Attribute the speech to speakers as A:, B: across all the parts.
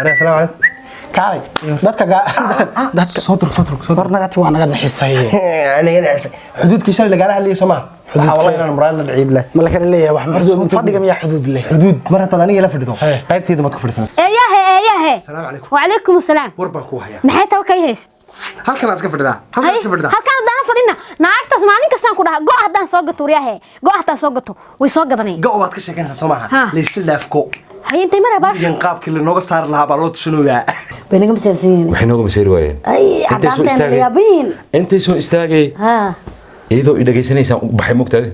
A: السلام عليكم
B: كاري دتك صدرك نغت وانا نحسay
A: انا نحسay حدودك شل لغا hadlay Soomaa والله inaan muraal la dhiciib leh
B: ma la kala leeyahay wax maxduud fadhiga miya xuduud leh
A: xuduud mar haddii aniga la fadhido qaybteeda ma ku fadhisanaysaa
C: ايه
A: السلام عليكم
C: وعليكم السلام
A: warban ku haya
C: maxay taw ka hees
A: halkan aad iska fadhidaa
C: halkan daan fadhina naagtaas maalin kastaan ku dhaha go haddaan soo gato riyahe go haddaan soo gato way soo gadanay
A: go waad ka sheekanaysaa Soomaa leeshta laafko
C: hay intay mar baash
A: in qaabkii la nooga saar lahaa baa loo tashanooyaa
D: beenaga masarsiin
E: waxay nooga maseeri waayeen
D: ay cadaan yaabin
E: intay soo istaagay
D: ha
E: iyadoo idageysanaysan baxay mugtaade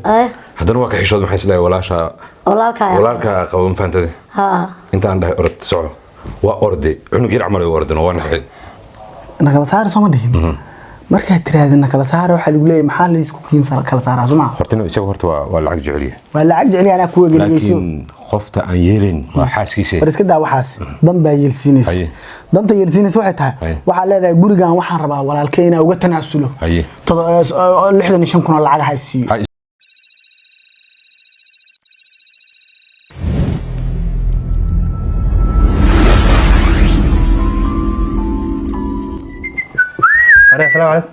E: haddana waa ka xishood maxay isleeyahay walaalka qaban faantade
D: ha
E: inta aan dhahay orod soco waa orde cunug yar camal oo ordano waa naxay
B: nakala saar soo ma dhihin marka tiraahdo nakala saar waxa lagu leeyahay maxaa la isku kiin saar kala saar asuma
E: hortana isagu horta waa lacag jeceliye
B: waa lacag jeceliye ana ku wegeliyay
E: laakiin qofta aan yeelin waa xaaskiisa
B: bariska daa waxaas dan baa yeelsiinaysa danta yeelsiinaysa waxay tahay waxa leedahay gurigan waxaan rabaa walaalkayna uga tanaasulo 65 kun lacag haysiyo
A: السلام عليكم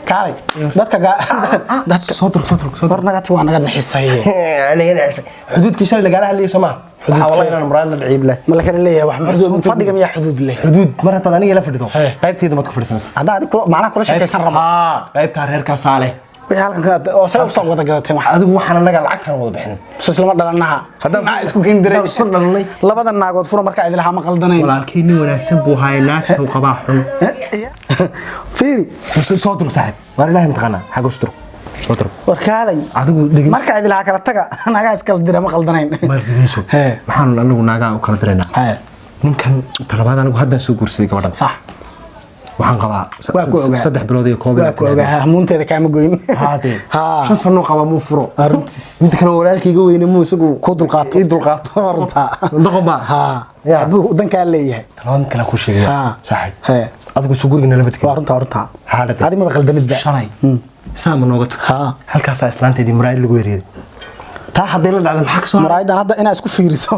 B: كاري دتك صدرك نغت وانا نحسay
A: انا نحسay حدودك شل لغا hadlay Soomaa والله inaan muraal la dhiciib leh
B: ma la kala leeyahay wax maxduud fadhiga miya xuduud leh
A: xuduud mar haddii aniga la fadhido qaybteeda ma ku fadhisanaysaa
B: hadda macna kula sheekaysan rabaa
A: qaybta reerka saale
B: way halkan oo say u soo wada gadatay wax
A: adigu waxaan anaga lacagtan wada bixin
B: islama dhalanaha hadda ma isku keen diray
A: soo dhalanay
B: labada naagood furo marka idil ma qaldanayn
A: walaalkayni wanaagsan buu haay naagta uu qabaa xun
B: fiiri
A: soo dur saaxib war ilaahay mtaqana xagu soo dur
B: warkaalay
A: adigu dhigin
B: marka idil kala taga anaga iskala diray ma qaldanayn
A: ma dhigayso maxaan anagu naaga u kala direynaa ninkan talabaad anagu hadda soo guursaday gabadhan
B: sax
A: waxaan qabaa 3 bilood iyo koob
B: ku ogaa hamuunteeda kaama goyn
A: haadee 5 sano qaba muu furo
B: arrintiis
A: inta kale walaalkayga weyne muu isagu
B: ku dulqaato horta
A: ndaqoba
B: haduu danka leeyahay
A: talabaad kale ku sheegaya saaxib adigu soo guriga nala badkay
B: horta hadi ma qaldamid ba
A: shalay saama nooga tag halkaas islaanteedii muraayad lagu yeeriday taa hadday la dhacdo maxaa ka soo
B: muraayadan hadda inaa isku fiiriso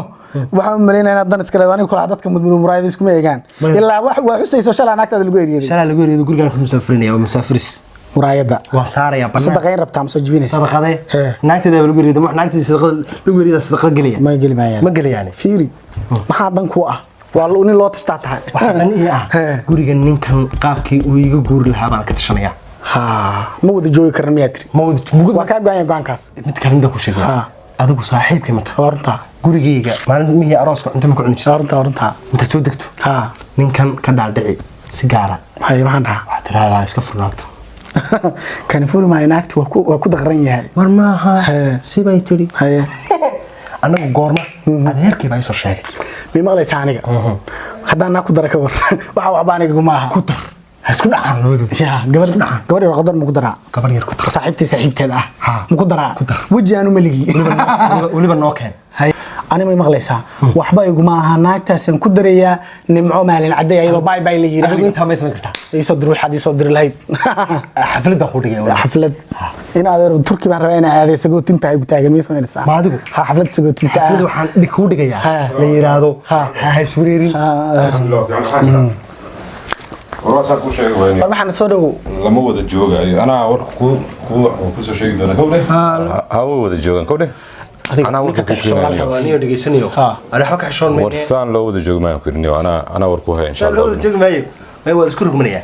B: waxaan maleynaa dan iska leeyahay aniga kula dadka mudmud muraayad isku ma eegaan ilaa wax xusayso shalay naagtada lagu yeeriday
A: shalay lagu yeeriday gurigan ku musaafirinaya oo musaafiris
B: muraayada
A: waa saaraya banaan
B: sadaqayn rabtaa ma soo jibinaysa
A: sadaqade naagteeda lagu yeeriday wax naagteeda sadaqada lagu yeeriday sadaqa galiya ma geliyaan
B: fiiri maxaa dan ku ah waa nin loo tastaa tahay
A: waxaan gurigan ninkan qaabkii uu iga guuri lahaa baan ka tashanaya
B: ma wada joogi karna miyaa tiri waa kaa go'an go'aankaas
A: mid kale inta ku sheegay adigu saaxiibkay mata
B: horta
A: gurigeyga maalin miya arooska cunto ma ku cuni jirto
B: horta
A: inta soo degto ninkan ka dhaadhici si gaara
B: maxay waxaan dhahaa
A: waxa tiraahdaa iska furnaagto
B: kan furi ma inaagti waa ku daqran yahay
A: war maaha sibay tiri anagu goorma adeerkay baa soo sheegay
B: mi maqlaysaa aniga haddaan naa ku dara ka war waxa waxba aniga ma aha
A: ku dar isku dhacaan labadu
B: gabadh yar qadar muku daraa
A: gabadh yar ku dar
B: saaxiibteed ah muku daraa waji aanu maligi
A: waliba noo keen
B: ani ma maqlaysaa waxba iguma aha naagtaasan ku dareeyaa nimco maalin caday ayadoo bye bye la yiraahdo
A: adigu inta ma isma kartaa
B: isoo dir waxa isoo dir lahayd
A: xaflad baan ku dhigay
B: xaflad in adeer turki baan rabaa in aad isagu tinta ay taagan ma sameynaysaa
A: ma adigu
B: xaflad isagu tinta
A: xaflad waxaan ku dhigayaa la yiraahdo ha iswareerin
E: وراسا كل شيء وين
B: waxaan soo dhaw
E: lama wada joogayo ana war ku soo sheegi doona kowle ha wada joogan kowle ana warka ku keenayo
A: waaniyo dhageysanayo ana waxa ka xishoon meeyay
E: warsaan loo wada joog ma kirniyo ana war ku hay insha Allah
A: loo wada joog maayo may wada isku rugmanaya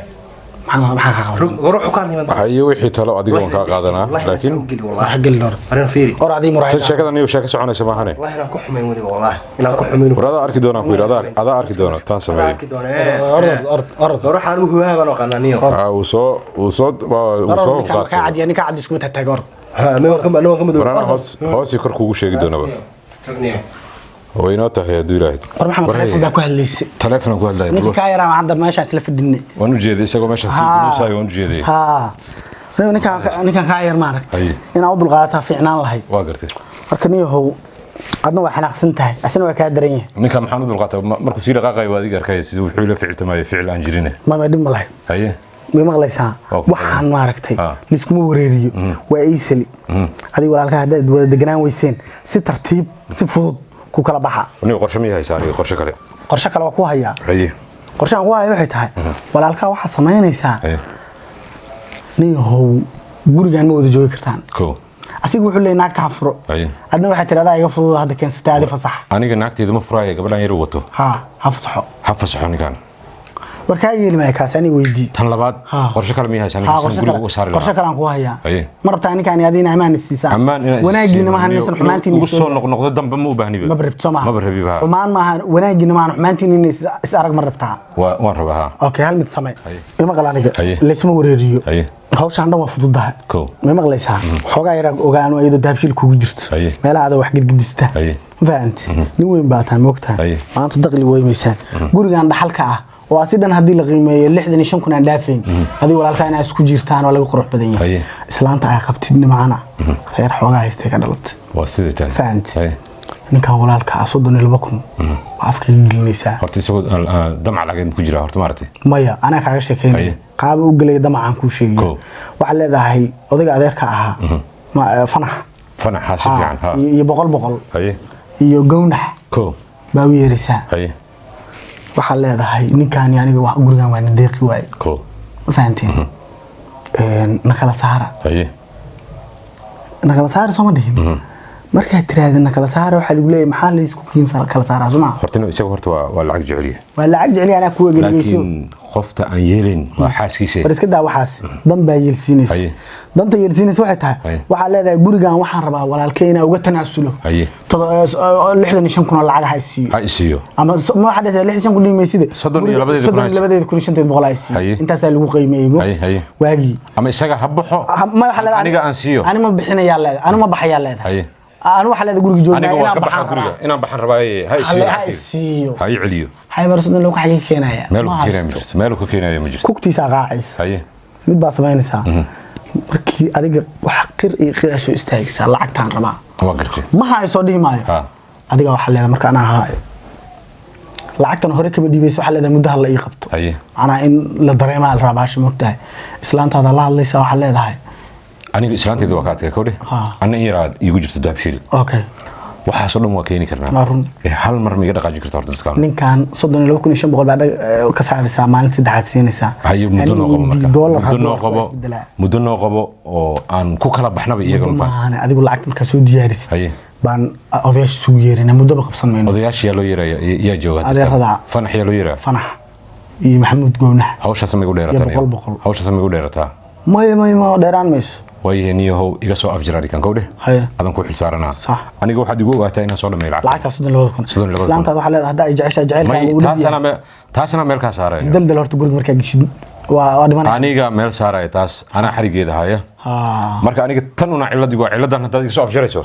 A: ruuxu ka niman
E: hayo wixii talo adiga waan ka qaadanaa laakiin
B: waxa gal noor
A: arin fiiri
B: or adii muraayad
E: sheekada niyo sheeka soconaysa ma ahane
A: wallahi inaan ku xumeyn wadi wallahi inaan ku xumeyn
E: warada arki doona ku yiraahdaa ada arki doona tan sameeyay
A: arki doona ruuxan uu huwaaba loo qananiyo
E: uu soo
B: ka cad yani ka cad isku taag or
A: ma
E: hoos kor kugu sheegi doona ba وينو تحيا دولاهد
B: waxaan telefoon ku hadlaysay
E: telefoon ku hadlaysay
B: ninka ka yaraa hadda meesha isla fadhinay
E: waanu jeeday isagoo meesha si gulusay waanu jeeday ninka
B: ka yar ma aragtay ina u dulqaata fiicnaan lahayd
E: waa gartay
B: marka niyahow adna waa xanaaqsan tahay asna waa ka daran yahay
E: ninka maxaan u dulqaata markuu si dhaqaaqay waa adiga arkay sidoo wuxuu la ficiltamay ficil aan jirin
B: ma dhib ma lahayd
E: haye
B: ma maqlaysaa waxaan ma aragtay liskuma wareeriyo waa easily adiga walaalka hadda wada deganaan weyseen si tartiib si fudud ku kala baxa
E: aniga qorshe ma yahay saari qorshe kale
B: qorshe kale waa ku hayaa
E: haye
B: qorshahan ku hayaa waxay tahay walaalkaa waxa sameynaysaa
E: haye
B: nin how gurigaan ma wada joogi kartaan
E: ko
B: asiga wuxuu leeyahay naagta ha furo
E: haye
B: adna waxay tiraahdaa iga fudud hadda keensatay aadi fasax
E: aniga naagteedu ma furaayo gabadhan yar wato
B: ha fasaxo
E: ha fasaxo ninkan
B: warkaa yeeli maayo kaas ani weydii
E: tan labaad qorshe kale ma yahay aniga san guriga uga saari lahaa
B: qorshe kale aan ku hayaa
E: haye
B: ma rabtaa ninkaan adiina amaan siisaa wanaagiina ma hanaysan xumaantiin
E: ugu soo noqnoqdo dambe ma u baahniba
B: ma rabto ma
E: rabi ba
B: xumaan ma ahan wanaagiina ma xumaantiin is arag ma rabtaa
E: waan rabaa ha
B: okay hal mid samay ima qalaniga leesma wareeriyo
E: haye
B: hawshan dhan waa fududahay ma maqlaysaa xogaa yar ogaano ayadoo daabshil kugu jirto meelaha aad wax gidgidista fahanti nin weyn baa taan moogtahay maanta dakhli weymaysaan gurigan dhaxalka ah oo asidan hadii la qiimeeyo 65 kun aan dhaafeen adii walaalkaa inaa isku jirtaan oo laga qurux badan yahay islaanta ay qabtid macana reer xogaa haystay ka dhalatay
E: waa sidii tahay
B: fahanti ninkan walaalka 32 kun afka gelinaysaa
E: horta isagoo damac lageed ku jira horta maartay
B: maya ana kaaga sheekeynay qaab u galay damacaan ku sheegay waxa leedahay odayga adeerka ahaa fanax
E: si fiican ha
B: iyo boqol
E: haye
B: iyo gownax
E: ko
B: baa weeraysaa
E: haye
B: waxa leedahay ninkan aniga wax gurigan waa deeqi waay
E: ko
B: fahanteen nakala saara
E: haye
B: nakala saara soo ma dhihin marka tiraahdo nakala saara waxa lagu leeyahay maxaa la isku kiin kala saara suma
E: horta isaga horta waa lacag jeceliye
B: waa lacag jeceliye ana ku wegeliyay
E: laakiin qofta aan yeelin waa xaaskiisa
B: bariska daa waxaas dan baa yeelsiinaysa danta yeelsiinaysa waxay tahay waxa leedahay gurigan waxaan rabaa walaalkeena uga tanaasulo 65 kun lacag haysiyo ama ma waxa dhashay 65 kun dhimayside 32 kun 500 haysiyo intaas lagu qiimeeyo waagi
E: ama isaga habaxo
B: ma waxa leedahay
E: aniga aan siiyo
B: ani ma bixinayaa leedahay ani ma baxayaa leedahay أنا واحد هذا يقول جوجنا
E: أنا بحر قرية أنا بحر رباعي هاي
B: السيو
E: هاي عليو
B: هاي برصدنا لو كحكي كينا يا
E: مالك كينا يا مجلس
B: كوكتي ساقاعس
E: هاي
B: مد باص ما ينسى مركي أديك وحقر خير شو استهيك لعقتان ربع
E: وقرتي
B: ما هاي صدي ماي أديك واحد هذا مركي أنا هاي لعقتان هوريك بدي بيس واحد هذا مده الله يقبض أنا إن لدريمة الرباش مكتاه إسلام هذا الله اللي سوى واحد هذا
E: aniga islaanteedu waa ka adkay koodhe anna yaraad igu jirto daabshil
B: okay
E: waxa soo dhan waa keeni karnaa hal mar miga dhaqaajin kartaa horta dadka
B: ninkan 32500 baad ka saaraysaa maalin saddexaad siinaysaa
E: hayo muddo noo qabo oo aan ku kala baxnaba iyaga ma
B: fahmin adigu lacag marka soo diyaarisay baan odayash soo yeerinay muddo qabsan mayno
E: odayash yaa loo yeeray yaa jooga fanax yaa loo yeeray
B: fanax iyo maxamuud gownax
E: hawshaas ma igu dheerataa
B: ma dheeraan mayso
E: ويهنيه إلى سو أفجراري كان كوده هذا كل حل صارنا أنا جو واحد يقول قاتين أنا صار ميلعب
B: لعك صدق لو كن سلام هذا حلا هذا يجعش جعل
E: تاس أنا ميل كاسارة
B: دل هرت جورج مركز جد
E: أنا جا ميل سارة تاس أنا حريق ده هاي مركز أنا تنونا علة دقوا علة ده هذا سو أفجراري سو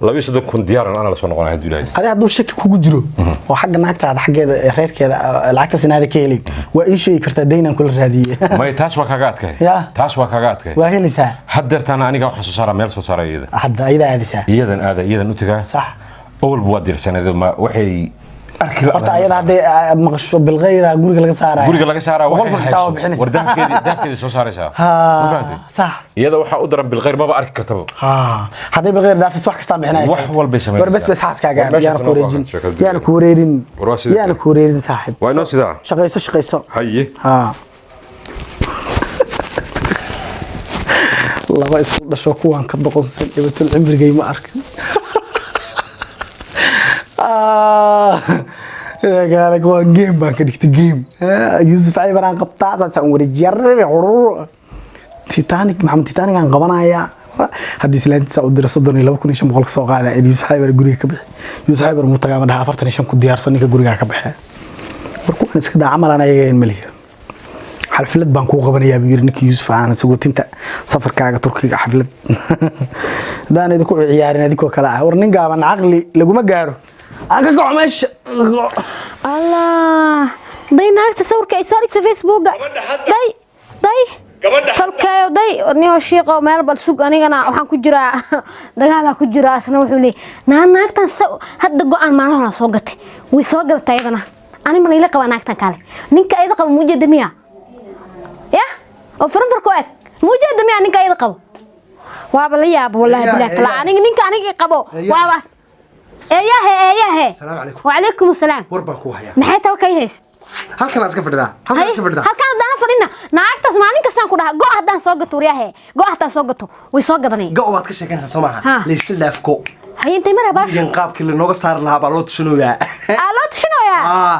E: لو يصدق كن ديار أنا لسه نقول هذا ولاي
B: هذا هذا شك كوجرو وحق ناقة هذا حق غير كذا العكس هذا كيلي وإيش يكرتدينا كل هذه
E: ما تاس وكاجات كه تاس وكاجات كه
B: وهي لسه
E: حدرت أنا أنا جا صار ميل صار إذا
B: حد إذا هذا سه
E: إذا نتجا
B: صح
E: أول بوادر سنة ذو ما وحي
B: أركي أيضا هذا مغش بالغير جورج لقى سارة
E: جورج لقى سارة وردان كذي سو سارة سا
B: ما فهمتي صح
E: إذا وح أضرب بالغير ما بعرف كتبه
B: هذا بالغير نافس واحد كستان بحنا
E: وح والبسمة
B: بس حاس كاجا يا كوريرين يا كوريرين صاحب
E: وين سيدا
B: شقيسو
E: هاي
B: الله ما يصير شو كوان كدقص يبتل عمر جاي ما أرك قالك وان جيم بانك ديك جيم يوسف عيبر عن قبطاع سأقول جرب عرور تيتانيك محمد تيتانيك عن قبنايا هذه سلاد سعود رصدني لو كنا شم خلق سوق هذا يوسف عيبر جوري كبح يوسف عيبر متقام ده عفرتني شم كنت ديار صنيك جوري كبح بركون نسكت عمل أنا الملي حفلة بانكو قبنايا بيرنك يوسف أنا سويت أنت سفر كاجا تركي حفلة ده أنا ذكو عيارنا ذكو كلا ورنيجا من عقلي لقوا ما جارو أنا قاعمش
C: الله ضي ناقة تصور كيسارك في فيسبوك ضي تلقى ضي نيو الشيقة ومال بالسوق أنا وحن كجرا دجالة كجرا أصلا وحولي ناقة تصور هاد قوان ما لها صوقتي ويصوقت أيضا أنا من يلقى وناقة كله نينك أيضا قبل موجود مياه يا وفرن فركوات موجود مياه نينك أيضا قبل وابلا يا أبو والله بلاك لا نينك قبل وابس ايه
A: السلام عليكم
C: وعليكم السلام
A: وربان كو هيا
C: maxay tahay ka heys
A: halkan aad iska fadhidaa
C: halkan hadaan fadhina naagtaas maalin kastaan ku dhaha go hadaan soo gato riyahe go hadaan soo gato way soo gadanay
A: go waad ka sheekanaysaa Soomaha leestil daafko
C: hay intay mar baash
A: in qaabkii la nooga saar lahaa baa loo tashanooyaa
C: loo tashanooyaa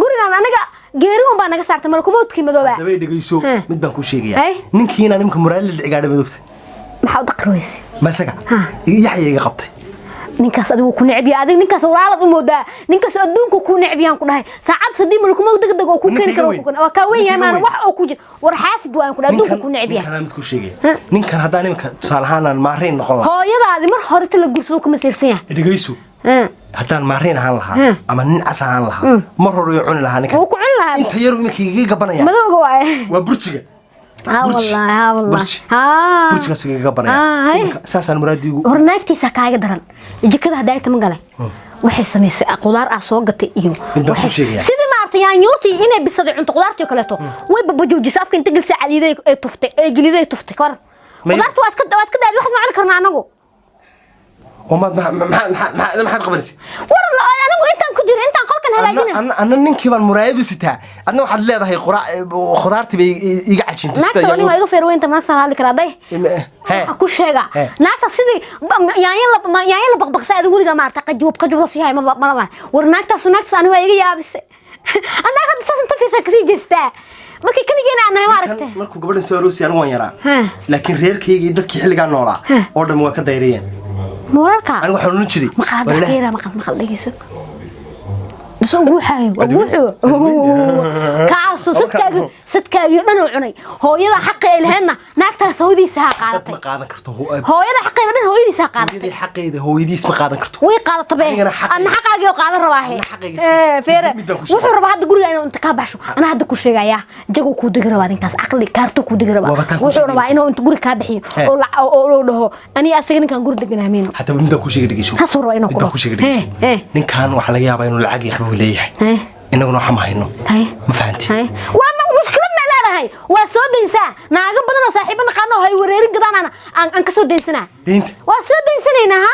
C: gurigan aniga geeriun baa naga saartay malkumoodkii madooba
A: dabay dhigayso mid baan ku sheegayaa ninkiina nimka muraal la cigaadha madogtay
C: maxaa u dhaqraysi
A: masaga yaxya iga qabtay
C: ninkaas adigu ku necbiya adig ninkaas walaalad u moodaa ninkaas adduunku ku necbiyaan ku dhahay saacad sadii malkumood degdeg oo ku keen karo waa ka weyn yahay wax oo ku jir war xaafid waan ku dhahay adduunku ku necbiya
A: ninkan mid ku sheegay ninkan haddaan nimka salahaan maareen noqon lahaa
C: hooyadaadi mar hore ta la gursado kuma siirsan yahay
A: dhigayso haddaan maareen ahaan lahaa ama nin cas ahaan lahaa mar hore uu cuni lahaa ninkan
C: uu ku cuni lahaa
A: inta yar imika iga gabanaya
C: madowga waa
A: burjiga
C: والله
A: burjiga siga banaya saasan muraadigu
C: hornaagtiisa kaaga daran jikada haday tama galay waxay sameysay qudaar ah soo gatay iyo sida maartay yaanyuurtii inay bisada cunto qudaartii kale to way babajoojisay afka inta galsa caliiday ay tuftay ay galiday tuftay kor qudaartu waad ka daad wax ma cuni karna anagu
A: وما ما حد قبلتي
C: والله انا وانت كنت انت قلكن هلاجنا
A: انا نينكي بان مرايد ستا ادنا waxaad leedahay khudaarti bay iga cajinta
C: sida yaani waa iga feerweynta ma sanaali karaday ku sheega naagta sidii yaanya la baqbaqsa adigu guriga ma arta qajub la siihay ma war naagta ani waa iga yaabisay ana ka dadsan inta fiirsa kasi jeestaa markii kaligeena aan ma aragtay
A: markuu gabadhan soo roosay anigu waan yaraa laakiin reerkayga iyo dadkii xilliga noolaa oo dhan waa ka dayriyeen
C: مورالكا
A: أنا وحنا نشري
C: ما خلد كيرا ما خلد يسوق سوق وحاي وحو كعصو ستكا يدنا عني هو يدا حقي لهنا ناقتا سودي سها قادتي
A: ما قادن كرتو
C: هو يدا حقي لهنا هو يدي سها قادتي
A: يدي حقي هو يدي اسم قادن كرتو
C: وي قادت طبيعي انا حقاقي قادن رواهي فيره وحو ربا هاد غوري انو انت كباشو انا هاد كشيغايا جاغو كو دغربا دينكاس عقلي كارتو كو دغربا وحو ربا انو انت غوري كا بخيو او دهو اني اسغن كان غوري دغنامين
A: حتى بمدا كو شيغ دغيسو
C: حصر انو كو
A: نين كان waxa laga yaabaa inuu lacag yaxbu leeyahay inaguna waxa ma hayno ma fahanti
C: waa mushkilad ma leedahay waa soo deysaa naaga badan oo saaxiibana qaano hay wareerin gadaan aan ka soo deysana
A: deynta
C: waa soo deysanayna ha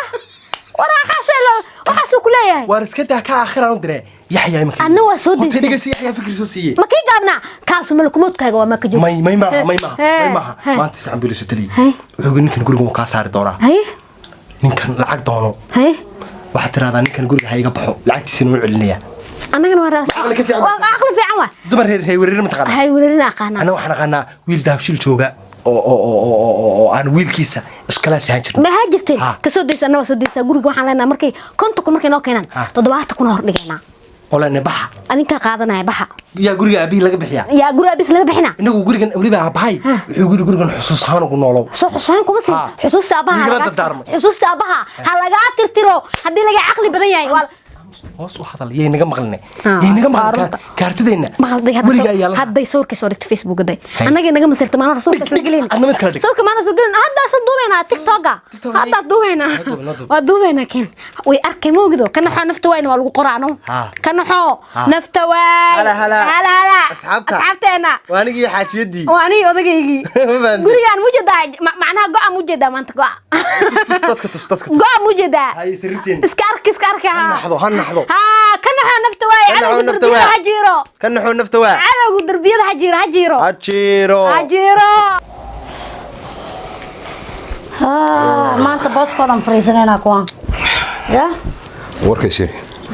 C: wara xasalo waxa soo kuleeyahay
A: war iska daa ka aakhiraan u diray yaxya imka
C: anna waa soo deysay
A: hoteeliga si yaxya fikir soo siiyay
C: ma kii gaabna kaas malkumoodkaaga waa ma ka joog
A: may maanta fiican biliso tali wuxuu ninkan guriga ka saari doonaa ninkan lacag doono waxa tiraada ninkan guriga hayga baxo lacagtiisina uu celinaya
C: anagana waa raas aqli fiican waa
A: dumar hay wareerin ma taqaan
C: hay wareerin aqaana
A: ana waxaan aqaana wiil daabshil jooga oo aan wiilkiisa iskala sahan jirin
C: ma haajirteen ka soo deysana waa soo deysa guriga waxaan leenahay markay konto markay noo keenan 70 kun hor dhigayna
A: olane baxa
C: adinka qaadanaya baxa
A: ya guriga abi laga bixiya
C: ya guriga abi laga bixina
A: inagu gurigan waliba abahay wuxuu gurigan xusuusan ugu noolow
C: soo xusuusan kuma si xusuusta abaha ha laga tirtiro hadii laga aqli badan yahay wal
A: hoos u hadal yey naga maqalnay kaartidayna
C: hadday sawirka soo dhigtay Facebook day anaga naga masirta maana rasuulka soo gelin sawirka maana soo gelin hadda soo duubeyna TikTok hadda duubeyna waa duubeyna kin way arkay moogido kana xoo nafta wayna waa lagu qoraano kana xoo nafta way hala asxaabteena
A: waanigi xaajiyadii
C: waani odagaygi gurigan mujada macnaha go'a mujada maanta go'a mujada
A: hay sirriteen
C: iska arka
A: ha naxdo
C: كنا نفتا واي على دربيده هجيرو
A: كنا نفتا واي
C: على دربيده هجيرو
D: ما انت بوس كلام فريزنينا كوان يا
E: وركشي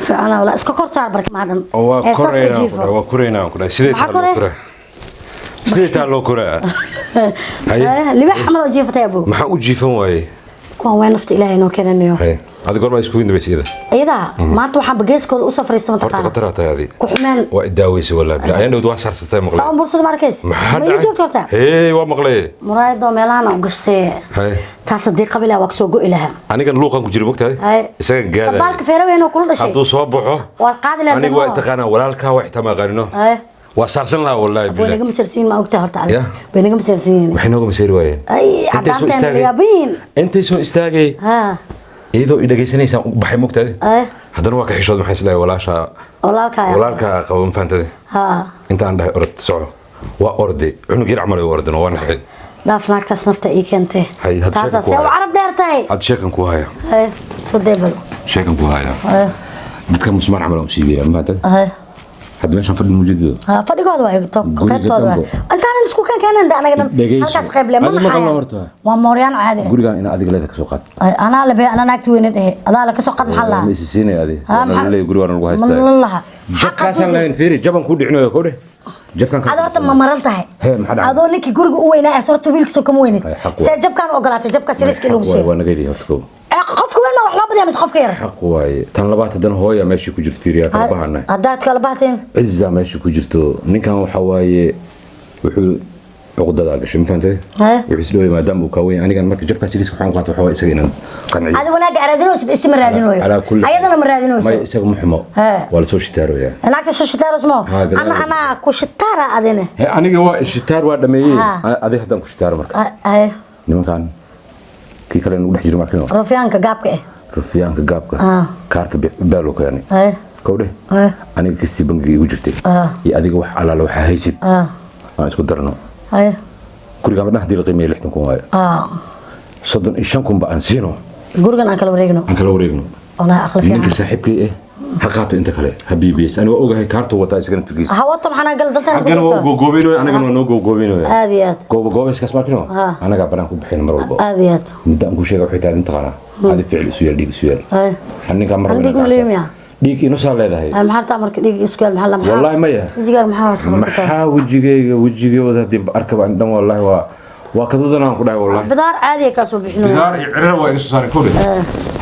D: فانا ولا اسكو كورتار برك معدن
E: وكورينا كورينا سيدي لو كوريا
D: هي اللي بحمل جيفته يا ابو
E: ما وجيفن واي
D: كوان وين نفت الهي نو كاننيو
E: هذا قرب اسكو وين بيتيدا
D: ايدا ما انت waxaan bageeskooda u safraysta
E: horta qatarata hadi
D: ku xumeen
E: waa daawaysi wala bila ayna wad wax sarsatay maqlay
D: soo bursad markays ma joogtaa
E: waa maqlay
D: muraaydo meelaana u gashtay taas hadii qabila waa soo go'i laha
E: aniga luuqan ku jiro waqti isaga gaada
D: baalka feeraweeno kula dhashay
E: haduu soo baxo
D: waa qaadi lahayd
E: aniga waa taqaana walaalka wax tama qarino waa sarsan laha wallahi bila
D: waynaga masarsiin ma ogtaa horta waynaga masarsiin
E: waxay nooga masari waayeen
D: ay cadaanteen yaabin
E: intay soo istaagay iyadoo idageysanaysan baxay mogtaade haddana waa ka xishood maxay isleeyahay walaalka qaban faantade inta aan dhahay orod soco waa orde cunug yar camal oo ordano waa naxay
D: dhaafnaagtaas nafta ii keentay taas see u carab dheertay
E: had sheekan ku haya
D: soo deebal
E: sheekan ku haya dadka musmaan camal oo siibiya ma tad hadda meeshan fadhi muujido
D: fadhigooda waa eegto qaybtooda antaan isku kan keenan anaga halkaas qayb leh ma maxaa waa mooryaan caadi
E: guriga in adiga leedahay ka soo qaad
D: ana la bee ana naagti weynad adaa la ka soo qaad maxaa la
E: ma isiinay adiga ana leeyahay guriga lagu haystaa
D: wallahi
E: jabkaasan leen fiiri jaban ku dhicinayo ko dheh jabkan ka
D: adoo ma maran tahay adoo ninkii guriga u weynaa ee sorto wiilkiisa kama weynid see jabkan ogolaatay jabka siriska lagu soo
E: waa naga horta ko
D: qofka weyn wax la badiyaa mis qofka yar
E: xaq waaye tan labaad hadan hooya meeshii ku jirto fiiriya ka baahana
D: hadaad kala baateen
E: izza meeshii ku jirto ninkan waxa waaye wuxuu uqdada gashay mafantay wuxuu isleeyahay maadaama uu ka weyn anigan marka jabka siriska waxaan qaato waxa waaye isaga inaan qanciyo
D: adi wanaaga aradinoosid isma raadinooyo ayadana ma raadinooyo
E: ma isaga muxmo wala soo shitaarooya
D: anaagta soo shitaaros mo ana ku shitaara adina
E: aniga waa shitaar waa dhameeyay adiga hadan ku shitaaro marka nimankan kii kale ugu dhex jiro markii
D: rufiyaanka gaabka
E: rufiyaanka gaabka kaarta beelo ka yani kowde aniga kasii bangiga igu jirtay iyo adiga wax alaala waxa haysid aan isku darno guriga ma dhahdii la qiimeeyay 60 kun waayo 35 kun ba aan siino
D: gurigan aan kala wareegno wallahi aqal fiican
E: ninka saaxiibkay haqaato inta kale habiibiyas aniga ogahay kaartu wata isagana turkiis
D: hawato maxana gal dantan
E: anaga waa goobeyno anaga waa goobeyno
D: aad iyo aad
E: goobeyskas markino anaga baran ku bixin mar walba
D: aad iyo aad
E: midaan ku sheegay waxay tahay inta qana hadi ficil isu yeel dhiig isu yeel aniga mar
D: walba
E: dhiig inoo soo leedahay
D: maxaa taa marka dhiig isku yeel maxaa la
E: wallahi maya
D: wajiga maxaa
E: wajigeyga dib arkaba dhan wallahi waa kadadana ku dhahay wallahi
D: bidaar caadi ka soo bixino
E: bidaar cirar waa isu saaray koob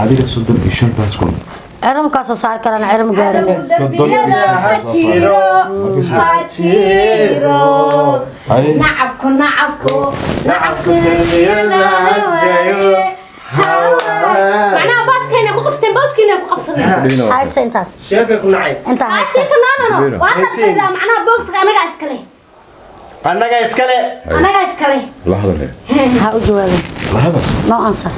E: adiga 35 taas kun
D: عرم كاسو صار كرنا عرم قارن
C: هاتشيرو نعبكو معناها باسكينا كقفصتين باسكينا كقفصتين
D: هاي سنتاس
A: sheeka ku nacay
D: انت هاي
C: عايزين تنانو وانا كذا معناها بوكس انا قاعد اسكلي
A: annaga iskale
C: انا قاعد اسكلي
E: لحظه
D: ها وجوابي
E: لحظه
D: نو انسر